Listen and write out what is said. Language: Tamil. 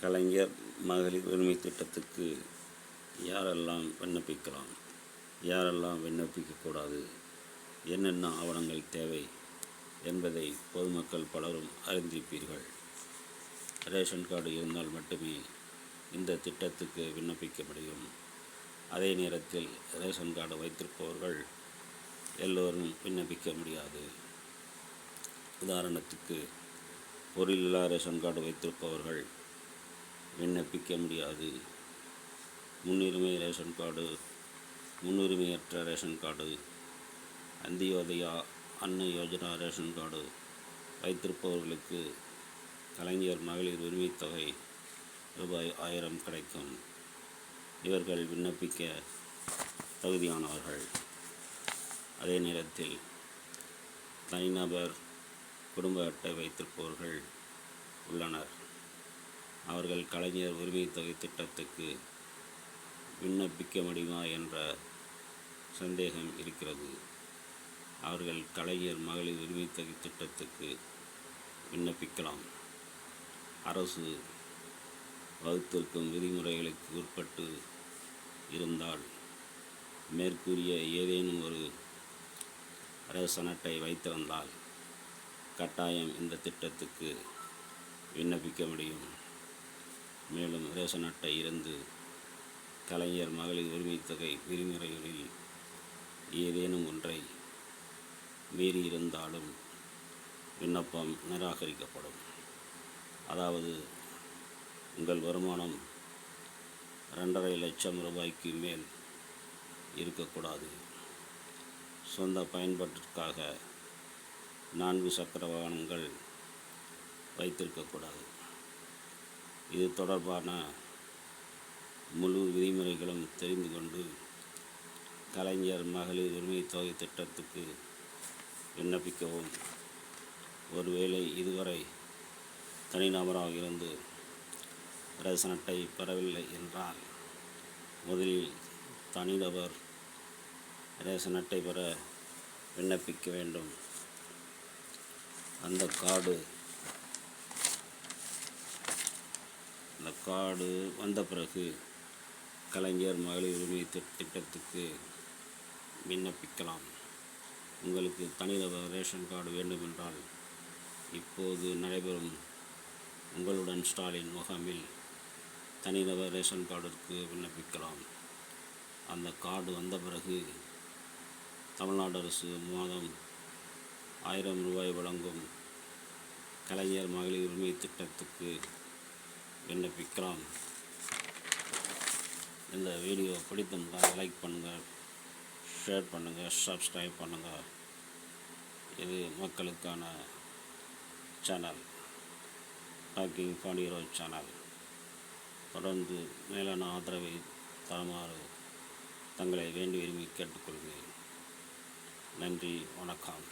கலைஞர் மகளிர் உரிமை திட்டத்துக்கு யாரெல்லாம் விண்ணப்பிக்கலாம், யாரெல்லாம் விண்ணப்பிக்கக்கூடாது, என்னென்ன ஆவணங்கள் தேவை என்பதை பொதுமக்கள் பலரும் அறிந்திருப்பீர்கள். ரேஷன் கார்டு இருந்தால் மட்டுமே இந்த திட்டத்துக்கு விண்ணப்பிக்க முடியும். அதே நேரத்தில் ரேஷன் கார்டு வைத்திருப்பவர்கள் எல்லோரும் விண்ணப்பிக்க முடியாது. உதாரணத்துக்கு, பொருளில்லா ரேஷன் கார்டு வைத்திருப்பவர்கள் விண்ணப்பிக்க முடியாது. முன்னுரிமை ரேஷன் கார்டு, முன்னுரிமையற்ற ration card, Antyodaya Anna Yojana ration card வைத்திருப்பவர்களுக்கு கலைஞர் மகளிர் உரிமைத் தொகை ரூபாய் 1000 கிடைக்கும். இவர்கள் விண்ணப்பிக்க தகுதியானவர்கள். அதே நேரத்தில் தனிநபர் குடும்ப அட்டை வைத்திருப்பவர்கள் உள்ளனர். அவர்கள் கலைஞர் உரிமைத் தொகை திட்டத்துக்கு விண்ணப்பிக்க முடியுமா என்ற சந்தேகம் இருக்கிறது. அவர்கள் கலைஞர் மகளிர் உரிமைத் தொகை திட்டத்துக்கு விண்ணப்பிக்கலாம். அரசு வகுத்திருக்கும் விதிமுறைகளுக்கு உட்பட்டு இருந்தால் மேற்கூறிய ஏதேனும் ஒரு ரேஷன் அட்டை வைத்திருந்தால் கட்டாயம் இந்த திட்டத்துக்கு விண்ணப்பிக்க முடியும். மேலும் ரேஷன் அட்டை இருந்து கலைஞர் மகளிர் உரிமைத் தொகை விதிமுறைகளில் ஏதேனும் ஒன்றை மீறியிருந்தாலும் விண்ணப்பம் நிராகரிக்கப்படும். அதாவது, உங்கள் வருமானம் 2.5 லட்சம் ரூபாய்க்கு மேல் இருக்கக்கூடாது. சொந்த பயன்பாட்டிற்காக 4 சக்கர வாகனங்கள் வைத்திருக்கக்கூடாது. இது தொடர்பான முழு விதிமுறைகளும் தெரிந்து கொண்டு கலைஞர் மகளிர் உரிமைத் தொகை திட்டத்துக்கு விண்ணப்பிக்கவும். ஒருவேளை இதுவரை தனிநபராக இருந்து ரேஷன் அட்டை பெறவில்லை என்றால், முதலில் தனிநபர் ரேஷன் அட்டை பெற விண்ணப்பிக்க வேண்டும். அந்த கார்டு வந்த பிறகு கலைஞர் மகளிர் உரிமை திட்டத்துக்கு விண்ணப்பிக்கலாம். உங்களுக்கு தனிநபர் ரேஷன் கார்டு வேண்டுமென்றால் இப்போது நடைபெறும் உங்களுடன் ஸ்டாலின் முகாமில் தனிநபர் ரேஷன் கார்டிற்கு விண்ணப்பிக்கலாம். அந்த கார்டு வந்த பிறகு தமிழ்நாடு அரசு மாதம் 1000 ரூபாய் வழங்கும் கலைஞர் மகளிர் உரிமை திட்டத்துக்கு விண்ணப்பிக்கலாம். இந்த வீடியோ பிடித்திருந்தால் லைக் பண்ணுங்கள், ஷேர் பண்ணுங்கள், சப்ஸ்கிரைப் பண்ணுங்கள். இது மக்களுக்கான சேனல், டாக்கிங் பாண்டியரோ சேனல். தொடர்ந்து மேலான ஆதரவை தருமாறு தங்களை வேண்டி விரும்பி கேட்டுக்கொள்கிறேன். நன்றி, வணக்கம்.